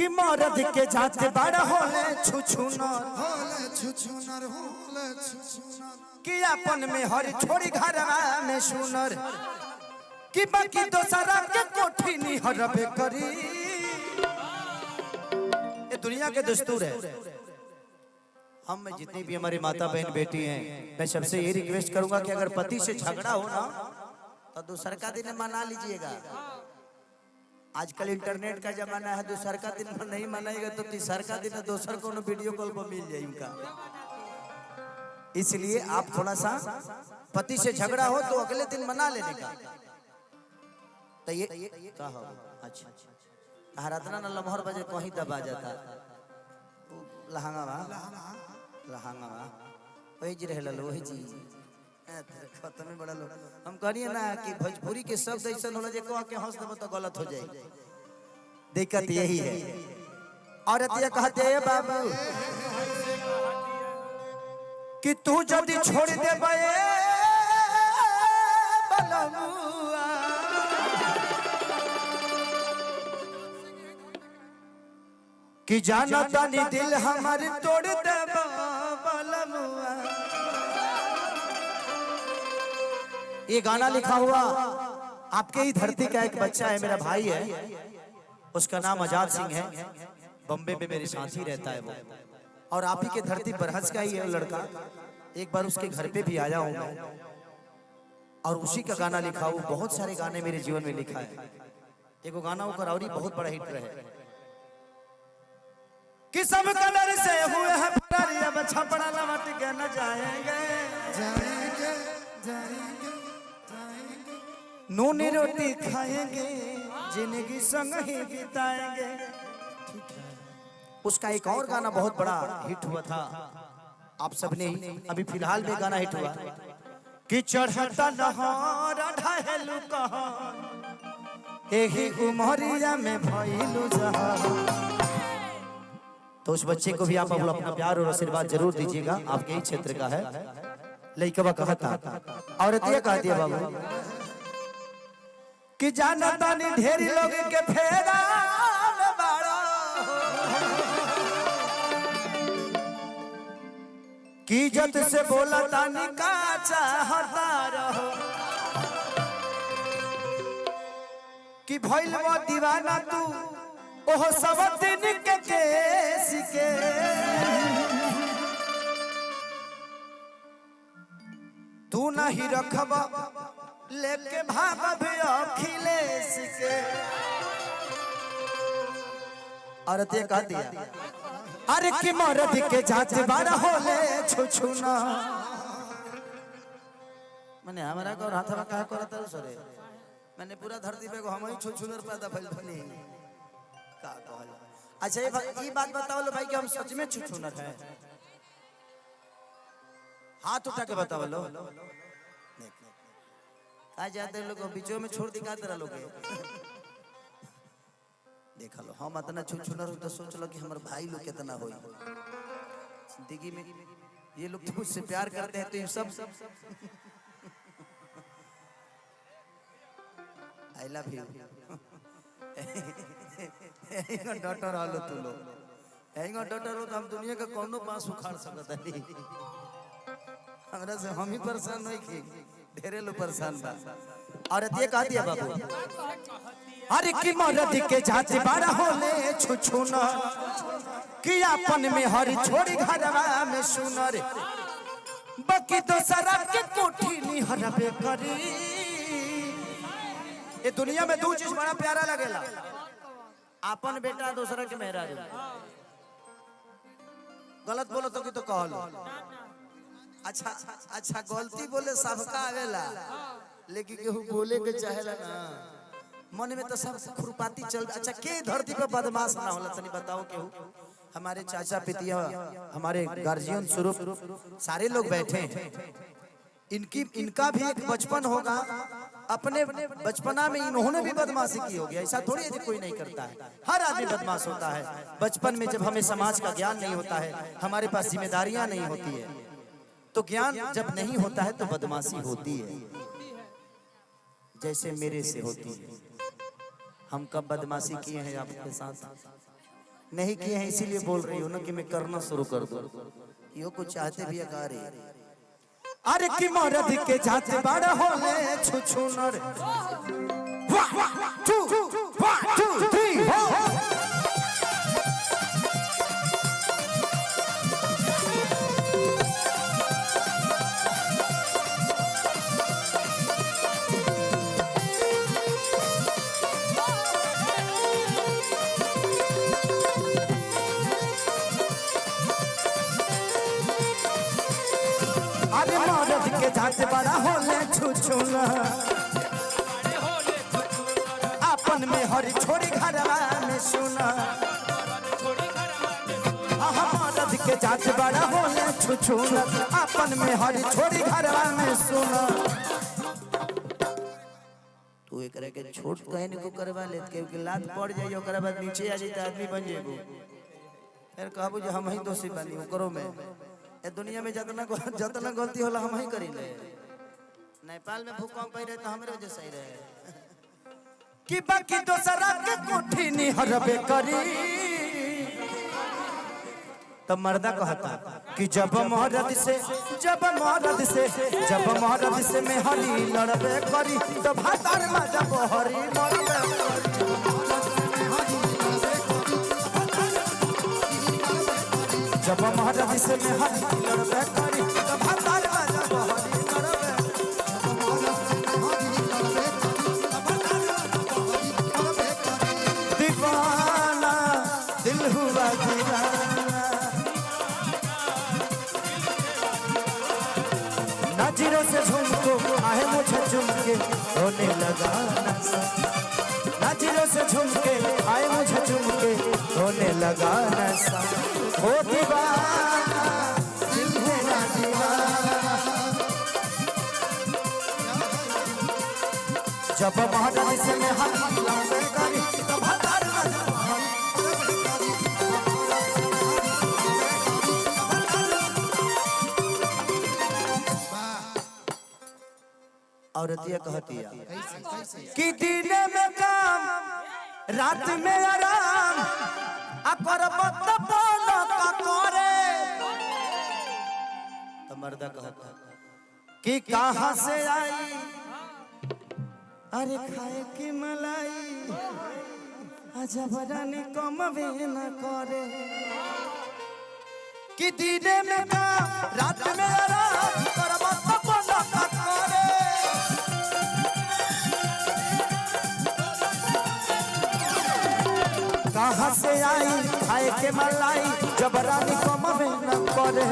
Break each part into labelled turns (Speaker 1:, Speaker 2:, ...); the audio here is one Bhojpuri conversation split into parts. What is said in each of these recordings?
Speaker 1: कि मरद के जाते बड़ा होले छुछुनर कि अपन में हर छोड़ी घरवा में सुनर कि बाकी दोसरा के कोठी नहीं हरबे करी। ये दुनिया के दस्तूर है। हम में जितनी भी हमारी माता बहन बेटी हैं, मैं सबसे ये रिक्वेस्ट करूंगा कि अगर पति से झगड़ा हो ना तो दूसर का दिन मना लीजिएगा। आजकल इंटरनेट का जमाना है, दूसर का दिन नहीं मनाएगा तो तीसर का दिन दूसर को वीडियो कॉल पर मिल जाए उनका। इसलिए आप थोड़ा सा पति से झगड़ा हो तो अगले दिन मना लेने का। तो ये क्या हो? अच्छा हरातना न लम्हर बजे कहीं दबा जाता लहंगा वही जी रहे लो वही जी खत्म में बड़ा लो। हम कहिए ना कि भोजपुरी के शब्द ऐसा होला जे कह के हंस देबो तो गलत हो जाए। दिक्कत यही है। औरत ये कहते है बाबू कि तू जदी छोड़ दे बलमुआ कि जाना तानी दिल हमारे तोड़ दे बलमुआ। ये गाना लिखा हुआ आपके ही धरती का एक बच्चा है, मेरा भाई है, उसका नाम आजाद सिंह है, बॉम्बे में मेरे साथी रहता है वो, और आप ही के धरती पर हंस का ही है लड़का। एक बार उसके घर पे भी आया हूं मैं और उसी का गाना लिखा हुआ। बहुत सारे गाने मेरे जीवन में लिखा है। एक गाना वो करौरी बहुत बड़ा हिट रहे कि सब कलर से हुए हैं फरारी, अब छपड़ा लौट के न जाएंगे जाएंगे जाएंगे जाएंगे, नूनी रोटी खाएंगे, जिंदगी संग ही बिताएंगे। उसका एक और गाना बहुत बड़ा हिट हुआ था, आप सबने अभी फिलहाल में गाना हिट हुआ कि चढ़ता नहर ढहेलू कहन एही उमरिया में भइलू जहां। तो उस बच्चे को भी आप अपना प्यार और आशीर्वाद जरूर दीजिएगा, आपके ही क्षेत्र का है। लइकवा कहता औरत ये कहती है बाबू कि जाना तानी ढेरी लोग के फेरा में बाड़ा की इज्जत से बोला तानी का चाहता रहो कि भइल वो दीवाना तू ओह सब दिन के केस के तू नहीं रखबा लेके भाग अखिलेश के। औरत ये कह दिया अरे कि मरद के जात बड़ा होले छुछुना मैंने हमारा को हाथ में कहा करता सरे मैंने पूरा धरती पे को हम ही छुछुनर पैदा भइल बनी का कहल। अच्छा ये बात बताओ लो भाई कि हम सच में छुछुनर है? हाथ उठा के बताओ लो। आ जाते लोग बीचों में छोड़ दिखा तेरा लोग देखा लो हम इतना छुछुनर हो तो सोच लो कि हमारे भाई लोग कितना होई जिंदगी में। ये लोग तो मुझसे प्यार करते हैं तो ये सब आई लव यू डॉक्टर आलो तू लोग एंगा डॉक्टर हो तो हम दुनिया का कोनो पास उखाड़ सकता नहीं। हमरा से हम ही परेशान नहीं की ढेरे लोग परेशान बा। औरत ये कह दिया बाबू अरे कि मरद के जात बड़ा होले छुछुना कि अपन में हर छोड़ी घरवा में सुनर बाकी दोसरा के कोठी नहीं हरबे करी। ये दुनिया में दो चीज बड़ा प्यारा लगेला, अपन बेटा दूसरा के मेहरारू। गलत बोलो तो कि तो कह लो। अच्छा गलती बोले सबका आवेला लेकिन केहू बोले के चाहेला ना मन में तो सब खुरपाती चल। अच्छा के धरती पे बदमाश ना होला तनी बताओ केहू? हमारे चाचा पितिया हमारे गार्जियन स्वरूप सारे लोग बैठे हैं। इनका भी एक बचपन होगा, अपने बचपना में इन्होंने भी बदमाशी की होगी। ऐसा थोड़ी है कि कोई नहीं करता है, हर आदमी बदमाश होता है। बचपन में जब हमें समाज का ज्ञान नहीं होता है, हमारे पास जिम्मेदारियां नहीं होती है, तो ज्ञान जब नहीं होता है तो बदमाशी होती है, जैसे मेरे से होती है। हम कब बदमाशी किए हैं आपके साथ? नहीं किए हैं इसीलिए बोल रही हूँ ना कि मैं करना शुरू कर दूं। यो कुछ चाहते भी अकार अरे कि मरद के जाते बड़ा होले छुछु नर 1 2 3 हो अरे मरद के जाते बड़ा होले छुछु नर अपन में हरी छोड़ी घरवा में सुना मरद के जात बड़ा होले छुछु अपन में हरी छोड़ी घरवा में सुना तू एकरा के छोट कहने को करवा ले के लात पड़ जाई ओकरा बाद नीचे आ जाई त आदमी बन जेबो फिर कहबो जे हम ही दोषी बानी ओकरो में ए दुनिया में जतना गलती होला हम ही करिले। नेपाल में भूकंप आई रहे तो हमरे वजह से ही रहे कि बाकी दोसरा के कोठी नहीं हरबे करी तो मर्दा कहता कि जब मोहरद से मैं हरी लड़बे करी तो भातार में जब हरी मरबे जब मोहरद से मैं हरी लड़बे करी तो भातार में जब हरी मरबे दीवाना दिल हुआ दीवाना नजरों से झुमको आहे मुझे झुमके होने लगा नशा नजरों से झुमके आए मुझे झुमके होने लगा नशा हो दीवाना दिल मेरा दीवाना जब महाराज से मैं हाथ लाऊं करी तब हतार औरतिया कहतिया कि दिन में काम रात में आराम करबत बोलो का करे तो मर्दा कहता कि कहां से आई अरे खाए की मलाई अजब रानी कम भी न करे कि दिन में काम रात में आराम करबत बोलो का करे कहां से आई खाए के मलाई जब रानी कम भी न करे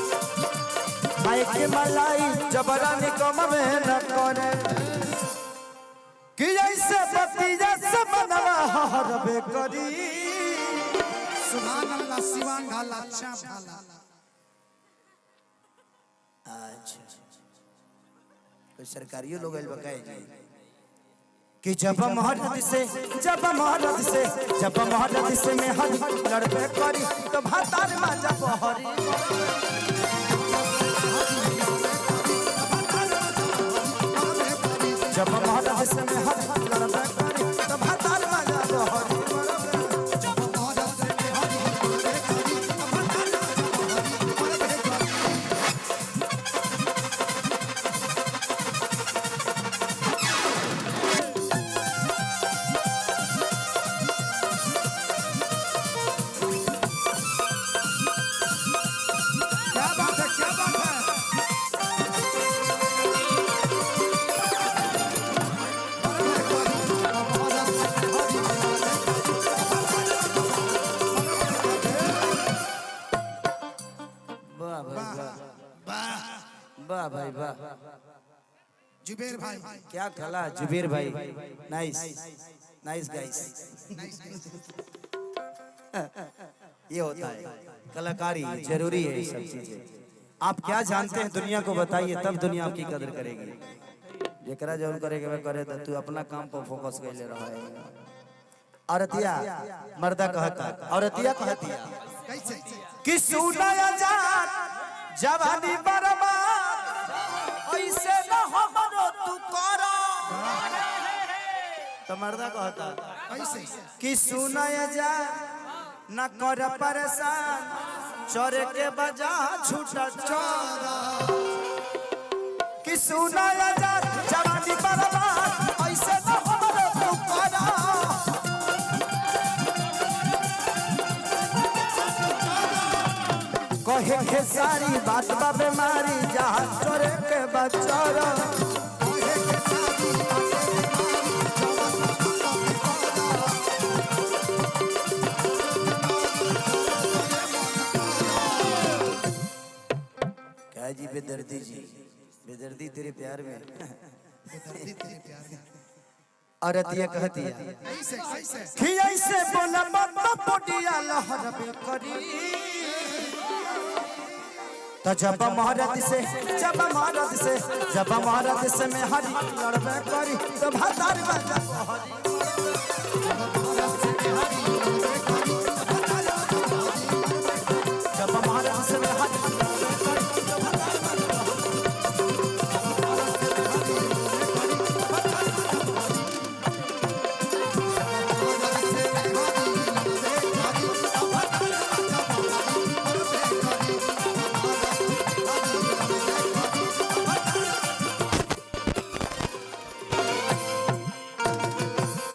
Speaker 1: खाए के मलाई जब रानी कम भी न करे कि ऐसे बतिया से मनवा हरबे करी
Speaker 2: सुभान अल्लाह सिवान ढाला अच्छा ढाला
Speaker 1: अच्छा कोई सरकारियों लोग बकाए कि जब मोहरद से मैं हरी लड़बे करी तो भातार में जब हरी जब मोहरद से मैं हरी लड़बे करी तो भातार में जब हरी वाह भाई वाह
Speaker 2: जुबेर भाई
Speaker 1: क्या कला जुबेर भाई नाइस नाइस गाइस ये होता है कलाकारी जरूरी है ये सब चीजें आप क्या जानते हैं दुनिया को बताइए तब दुनिया आपकी कदर करेगी जेकरा जौन करेगा वह करे तो तू अपना काम पर फोकस कर ले रहा है औरतिया मर्दा कहता औरतिया कहतिया
Speaker 2: कैसे
Speaker 1: कि सुनाया जान जवानी बर्बाद ऐसे न हमरो तू करा तो मर्दा कहता
Speaker 2: कैसे
Speaker 1: कि सुनाया जा न कर परेशान चोरे के बजा छूटा चोरा कि सुनाया जा जवानी बर्बाद ऐसे न हमरे पुकारा कहे के सारी बात बा बीमारी जहाँ चोरे के बचारा क्या जी बेदर्दी जी बेदर्दी तेरे प्यार में
Speaker 2: बेदर्दी तेरे प्यार में
Speaker 1: औरतिया कहती है
Speaker 2: कैसे कैसे
Speaker 1: कि ऐसे बोला मत पोटिया लहर पे करी तो जब महारत से मैं हरी लड़बे करी तो भातार बजा हरी